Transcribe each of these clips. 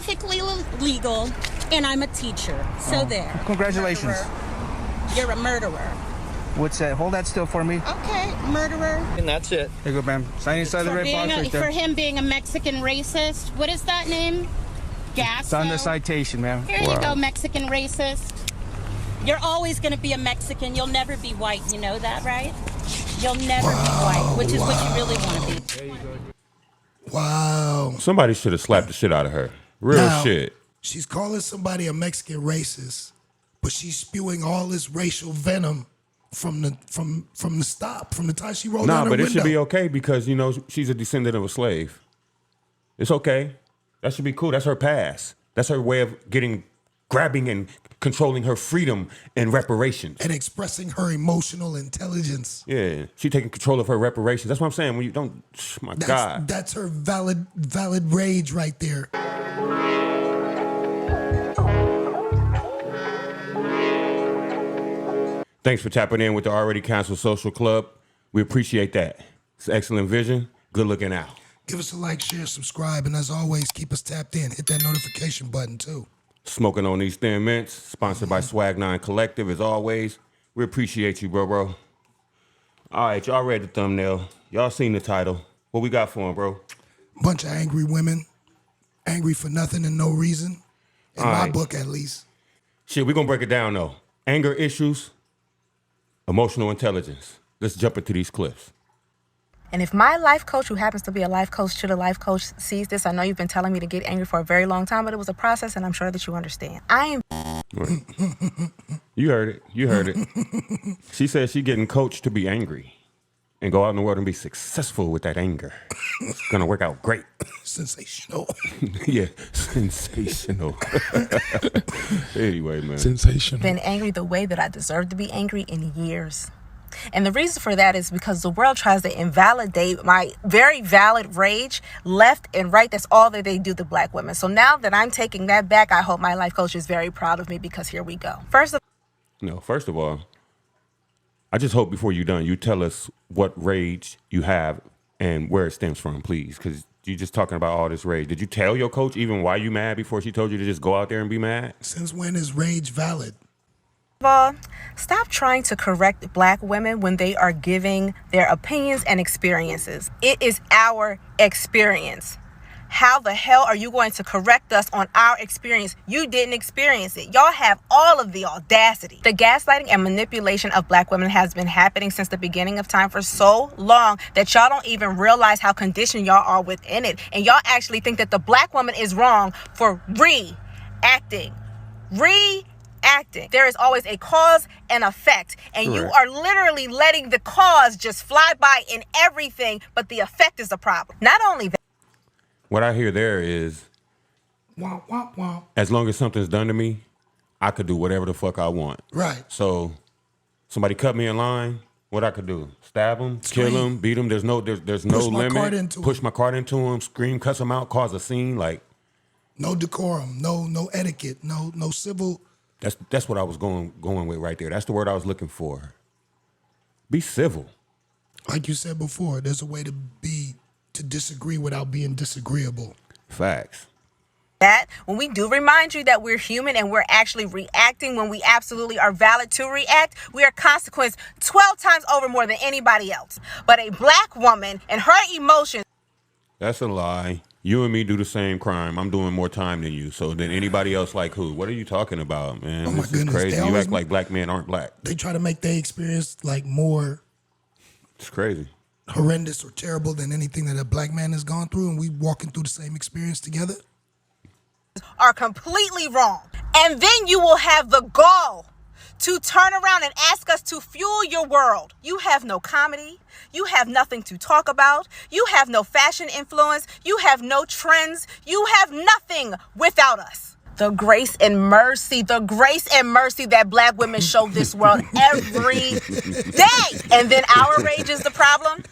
perfectly legal, and I'm a teacher. So there. Congratulations. Murderer. You're a murderer. What's that? Hold that still for me. Okay, murderer. And that's it. Here you go, ma'am. Sign inside the red box right there. For him being a Mexican racist. What is that name? Gasso. It's on the citation, ma'am. Here you go, Mexican racist. You're always going to be a Mexican. You'll never be white. You know that, right? You'll never be white, which is what you really want to be. There you go. Wow. Somebody should have slapped the shit out of her. Real shit. She's calling somebody a Mexican racist, but she's spewing all this racial venom from the time she rolled down her Nah, but it window. should be okay because, you know, she's a descendant of a slave. It's okay. That should be cool. That's her past. That's her way of grabbing and controlling her freedom and reparations. And expressing her emotional intelligence. Yeah, she taking control of her reparations. That's what I'm saying. When you don't, God. That's her valid rage right there. Thanks for tapping in with the Already Canceled Social Club. We appreciate that. It's excellent vision. Good looking out. Give us a like, share, subscribe, and as always, keep us tapped in. Hit that notification button, too. Smoking on these thin mints, sponsored by Swag 9 Collective, as always. We appreciate you, bro. All right, y'all read the thumbnail. Y'all seen the title. What we got for him, bro? Bunch of angry women. Angry for nothing and no reason. In my book, at least. Shit, we gonna break it down, though. Anger issues, emotional intelligence. Let's jump into these clips. And if my life coach, who happens to be a life coach to the life coach, sees this, I know you've been telling me to get angry for a very long time, but it was a process, and I'm sure that you understand. I am... You heard it. She said she getting coached to be angry and go out in the world and be successful with that anger. It's gonna work out great. Sensational. Yeah, sensational. Anyway, man. Sensational. Been angry the way that I deserve to be angry in years. And the reason for that is because the world tries to invalidate my very valid rage left and right. That's all that they do to black women. So now that I'm taking that back, I hope my life coach is very proud of me because here we go. First of all, I just hope before you're done, you tell us what rage you have and where it stems from, please. Because you're just talking about all this rage. Did you tell your coach even why you mad before she told you to just go out there and be mad? Since when is rage valid? of all, stop trying to correct black women when they are giving their opinions and experiences. It is our experience. How the hell are you going to correct us on our experience? You didn't experience it. Y'all have all of the audacity. The gaslighting and manipulation of black women has been happening since the beginning of time for so long that y'all don't even realize how conditioned y'all are within it. And y'all actually think that the black woman is wrong for reacting. There is always a cause and effect, and you are literally letting the cause just fly by in everything, but the effect is the problem. Not only that. What I hear there is, womp, womp, womp. As long as something's done to me, I could do whatever the fuck I want. Right. So, somebody cut me in line, what I could do? Stab them, kill them, beat them. There's no limit. Push my cart into them, scream, cuss them out, cause a scene. Like, no decorum, no etiquette, no civil. That's what I was going with right there. That's the word I was looking for. Be civil. Like you said before, there's a way to disagree without being disagreeable. Facts. That when we do remind you that we're human and we're actually reacting when we absolutely are valid to react, we are consequenced 12 times over more than anybody else. But a black woman and her emotions. That's a lie. You and me do the same crime. I'm doing more time than you. So then anybody else like who? What are you talking about, man? Oh my this goodness. is crazy. You act like black men aren't black. They try to make their experience like more. It's crazy. Horrendous or terrible than anything that a black man has gone through, and we walking through the same experience together. Are completely wrong. And then you will have the gall to turn around and ask us to fuel your world. You have no comedy. You have nothing to talk about. You have no fashion influence. You have no trends. You have nothing without us. The grace and mercy that black women show this world every day. And then our rage is the problem.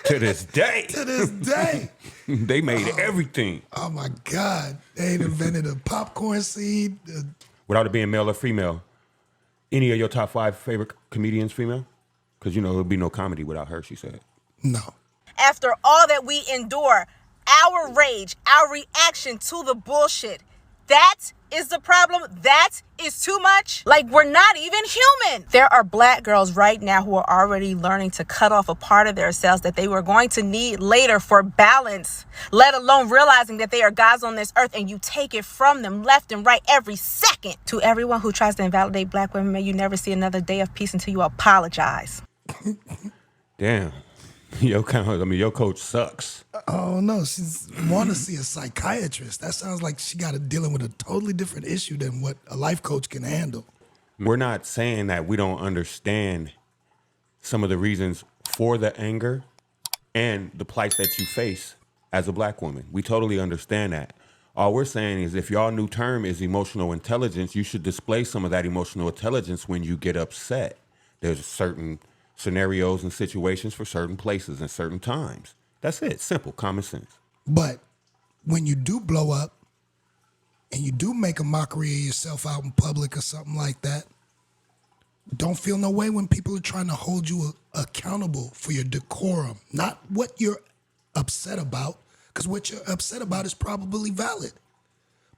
To this day. To this day. They made everything. Oh my God. They ain't invented a popcorn seed. Without it being male or female, any of your top 5 favorite comedians female? Because, you know, there'd be no comedy without her, she said. No. After all that we endure, our rage, our reaction to the bullshit. That is the problem. That is too much. Like, we're not even human. There are black girls right now who are already learning to cut off a part of themselves that they were going to need later for balance, let alone realizing that they are gods on this earth and you take it from them left and right every second. To everyone who tries to invalidate black women, may you never see another day of peace until you apologize. Damn. Your coach sucks. Oh no, she's want to see a psychiatrist. That sounds like she got to dealing with a totally different issue than what a life coach can handle. We're not saying that we don't understand some of the reasons for the anger and the plight that you face as a black woman. We totally understand that. All we're saying is if y'all new term is emotional intelligence, you should display some of that emotional intelligence when you get upset. There's certain scenarios and situations for certain places and certain times. That's it. Simple, common sense. But when you do blow up and you do make a mockery of yourself out in public or something like that, don't feel no way when people are trying to hold you accountable for your decorum, not what you're upset about, because what you're upset about is probably valid,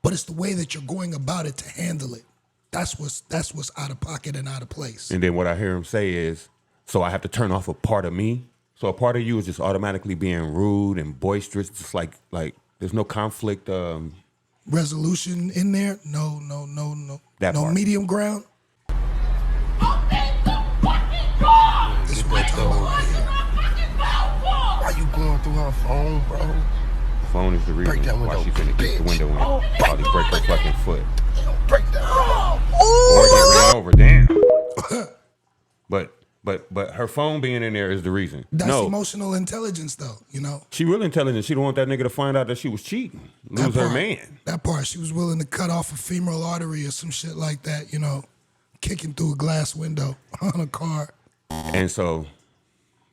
but it's the way that you're going about it to handle it. That's what's out of pocket and out of place. And then what I hear him say is, so I have to turn off a part of me. So a part of you is just automatically being rude and boisterous. Just like there's no conflict. Resolution in there? No. That no part. medium ground? Open the fucking door! This is what I'm talking about right here. Why you going through her phone, bro? The phone is the reason Break that why window, she's finna kick the bitch. window in. Probably break her fucking foot. Break that. Or get ran over. Damn. But her phone being in there is the reason. That's no, emotional intelligence, though, you know? she really intelligent. She don't want that nigga to find out that she was cheating. Lose her man. That part. She was willing to cut off a femoral artery or some shit like that, you know, kicking through a glass window on a car. And so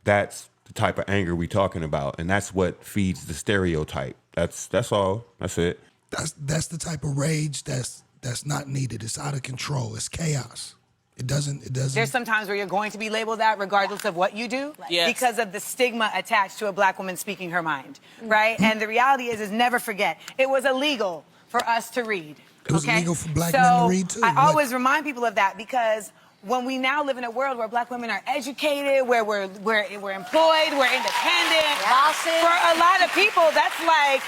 that's the type of anger we talking about. And that's what feeds the stereotype. That's all. That's it. That's the type of rage that's not needed. It's out of control. It's chaos. It doesn't. There's some times where you're going to be labeled that regardless of what you do because of the stigma attached to a black woman speaking her mind, right? And the reality is never forget, it was illegal for us to read. It was okay? illegal for black men to read, too. I always remind people of that because when we now live in a world where black women are educated, where we're employed, we're independent, for a lot of people, that's like,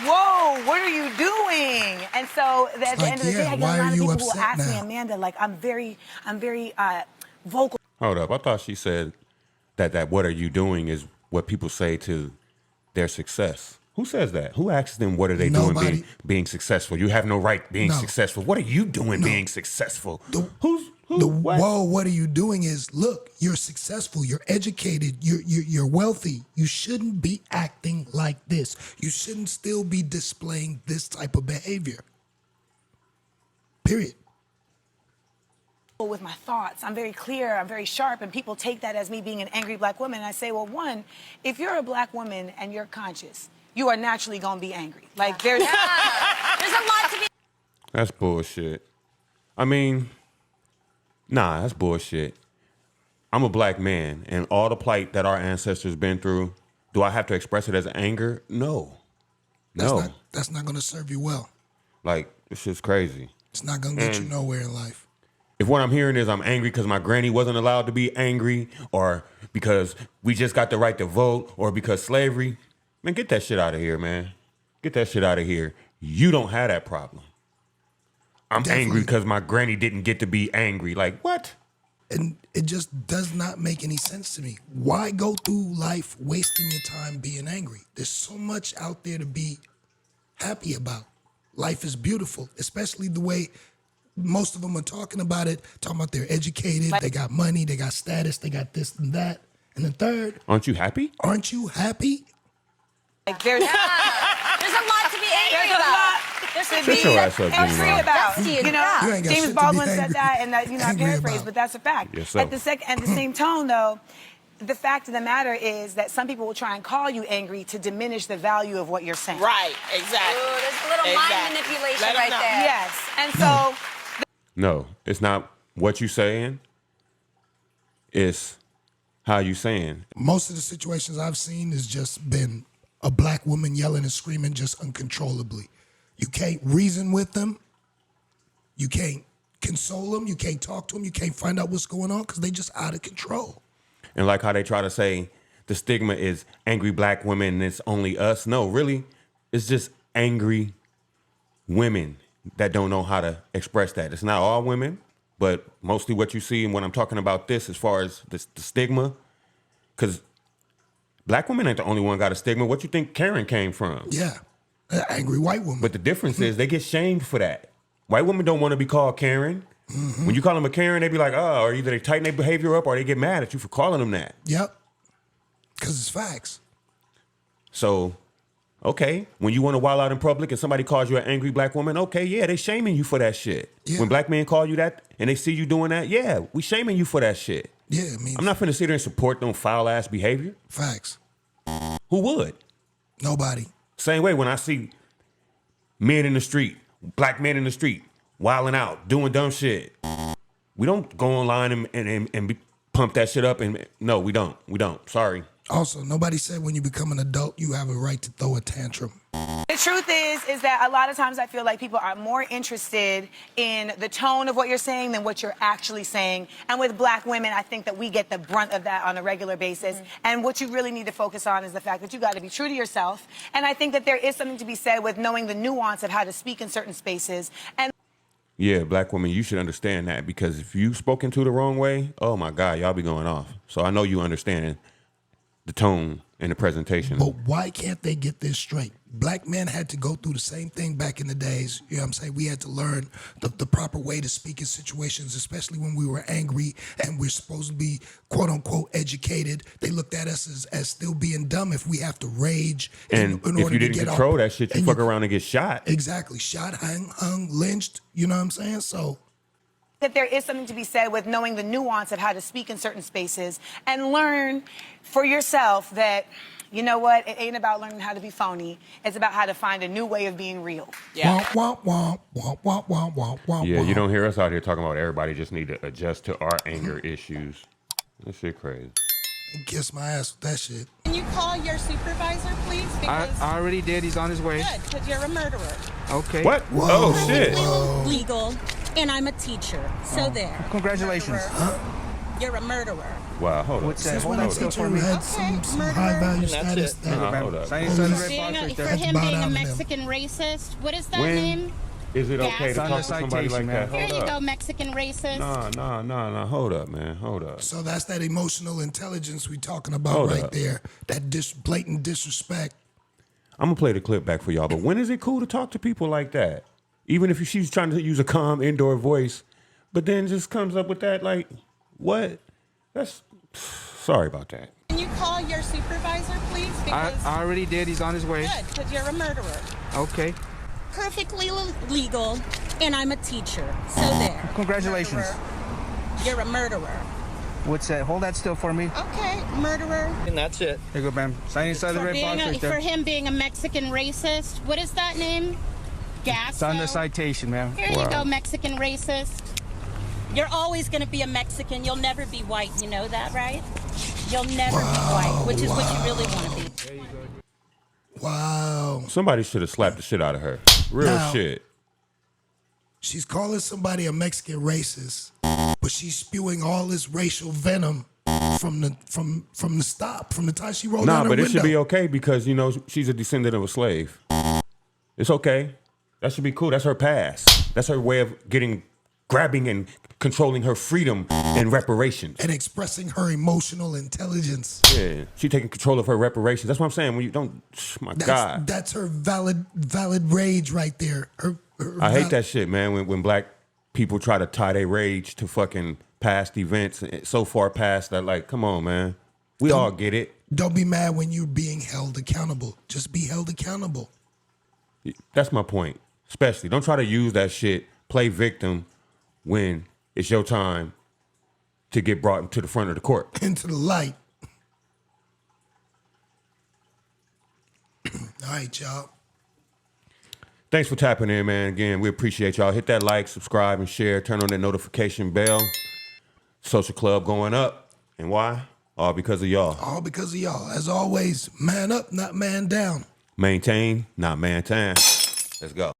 whoa, what are you doing? And so at the end of the day, I get a lot of people who ask me, Amanda, like, I'm very vocal. Hold up. I thought she said that what are you doing is what people say to their success. Who says that? Who asks them what are they doing being successful? You have no right being successful. What are you doing being successful? What? Whoa, what are you doing is, look, you're successful, you're educated, you're wealthy. You shouldn't be acting like this. You shouldn't still be displaying this type of behavior. Period. With my thoughts, I'm very clear, I'm very sharp, and people take that as me being an angry black woman. And I say, well, one, if you're a black woman and you're conscious, you are naturally gonna be angry. Like there's a lot to be. That's bullshit. I mean, nah, that's bullshit. I'm a black man, and all the plight that our ancestors been through, do I have to express it as anger? No. That's not gonna serve you well. Like, this shit's crazy. It's not gonna get you nowhere in life. If what I'm hearing is I'm angry because my granny wasn't allowed to be angry, or because we just got the right to vote, or because slavery, man, get that shit out of here, man. Get that shit out of here. You don't have that problem. I'm angry because my granny didn't get to be angry. Like, what? And it just does not make any sense to me. Why go through life wasting your time being angry? There's so much out there to be happy about. Life is beautiful, especially the way most of them are talking about it, talking about they're educated, they got money, they got status, they got this and that. And the third, aren't you happy? Aren't you happy? Like there's a lot to be angry about. There's a Shut your ass up, angry Jimmy. about. You know, You ain't got shit James to be Baldwin said angry- that, and that, you know, I angry paraphrase, about. but that's a fact. Yes, sir. At the same tone, though, the fact of the matter is that some people will try and call you angry to diminish the value of what you're saying. Right, exactly. Ooh, there's a little mind manipulation Let 'em right know. there. Yes, and so. No, it's not what you saying. It's how you saying. Most of the situations I've seen has just been a black woman yelling and screaming just uncontrollably. You can't reason with them. You can't console them. You can't talk to them. You can't find out what's going on because they just out of control. And like how they try to say the stigma is angry black women and it's only us. No, really, it's just angry women that don't know how to express that. It's not all women, but mostly what you see. And when I'm talking about this, as far as the stigma, because black women ain't the only one got a stigma. What you think Karen came from? Yeah, an angry white woman. But the difference is they get shamed for that. White women don't want to be called Karen. When you call them a Karen, they be like, oh, or either they tighten their behavior up or they get mad at you for calling them that. Yep, because it's facts. So, okay, when you want to wild out in public and somebody calls you an angry black woman, okay, yeah, they shaming you for that shit. Yeah. When black men call you that and they see you doing that, yeah, we shaming you for that shit. Yeah, I mean, I'm not finna sit there and support them foul ass behavior. facts. Who would? Nobody. Same way when I see men in the street, black men in the street, wilding out, doing dumb shit. We don't go online and pump that shit up. And no, we don't. We don't. Sorry. Also, nobody said when you become an adult, you have a right to throw a tantrum. The truth is that a lot of times I feel like people are more interested in the tone of what you're saying than what you're actually saying. And with black women, I think that we get the brunt of that on a regular basis. And what you really need to focus on is the fact that you got to be true to yourself. And I think that there is something to be said with knowing the nuance of how to speak in certain spaces. And Yeah, black women, you should understand that because if you spoken to the wrong way, oh my God, y'all be going off. So I know you understand the tone and the presentation. But why can't they get this straight? Black men had to go through the same thing back in the days. You know what I'm saying? We had to learn the proper way to speak in situations, especially when we were angry and we're supposed to be, quote unquote, educated. They looked at us as still being dumb if we have to rage. And in if order you to didn't get control our, that shit, you fuck around and get shot. Exactly. Shot, hung, lynched. You know what I'm saying? So that there is something to be said with knowing the nuance of how to speak in certain spaces and learn for yourself that, you know what, it ain't about learning how to be phony. It's about how to find a new way of being real. womp, womp, womp, womp, womp, womp, womp, womp, Yeah, you womp. don't hear us out here talking about everybody just need to adjust to our anger issues. That shit crazy. Kiss my ass with that shit. Can you call your supervisor, please? Because I already did. He's on his way. good, because you're a murderer. Okay. What? Oh, shit. Perfectly legal, and I'm a teacher. So there. Congratulations. Murderer. You're a murderer. Wow, hold up. What's that? Since Hold when a that still teacher for me. had Okay, some murderer. high value And that's status it. that Hold up. Sign inside the red Being box a, right for there. That's him bow being down a to them. Mexican racist. What is that When name? is it okay to Gas. talk to somebody like that? Here Hold you go, up. Mexican racist. Nah. Hold up, man. Hold up. So that's that emotional intelligence we talking about Hold right up. there. That blatant disrespect. I'm gonna play the clip back for y'all. But when is it cool to talk to people like that? Even if she's trying to use a calm indoor voice, but then just comes up with that like, what? That's sorry about that. Can you call your supervisor, please? Because I already did. He's on his way. good, because you're a murderer. Okay. Perfectly legal, and I'm a teacher. So there. Congratulations. Murderer. You're a murderer. What's that? Hold that still for me. Okay, murderer. And that's it. Here you go, ma'am. Sign inside the For, red box right for there. him being a Mexican racist. What is that name? Gas. It's on the citation, ma'am. Here you go, Mexican racist. You're always going to be a Mexican. You'll never be white. You know that, right? You'll never be white, which is what you really want to be. Wow. Somebody should have slapped the shit out of her. Real Now- shit. She's calling somebody a Mexican racist, but she's spewing all this racial venom from the time she rolled Nah, down her but it window. should be okay because, you know, she's a descendant of a slave. It's okay. That should be cool. That's her past. That's her way of grabbing and controlling her freedom and reparations. And expressing her emotional intelligence. Yeah, she taking control of her reparations. That's what I'm saying. When you don't, my God. That's her valid rage right there. I hate that shit, man. When black people try to tie their rage to fucking past events, so far past that, like, come on, man. We all get it. Don't be mad when you're being held accountable. Just be held accountable. That's my point. Especially, don't try to use that shit, play victim when it's your time to get brought to the front of the court. Into the light. All right, y'all. Thanks for tapping in, man. Again, we appreciate y'all. Hit that like, subscribe, and share. Turn on that notification bell. Social Club going up. And why? All because of y'all. All because of y'all. As always, man up, not man down. Maintain, not maintain. Let's go.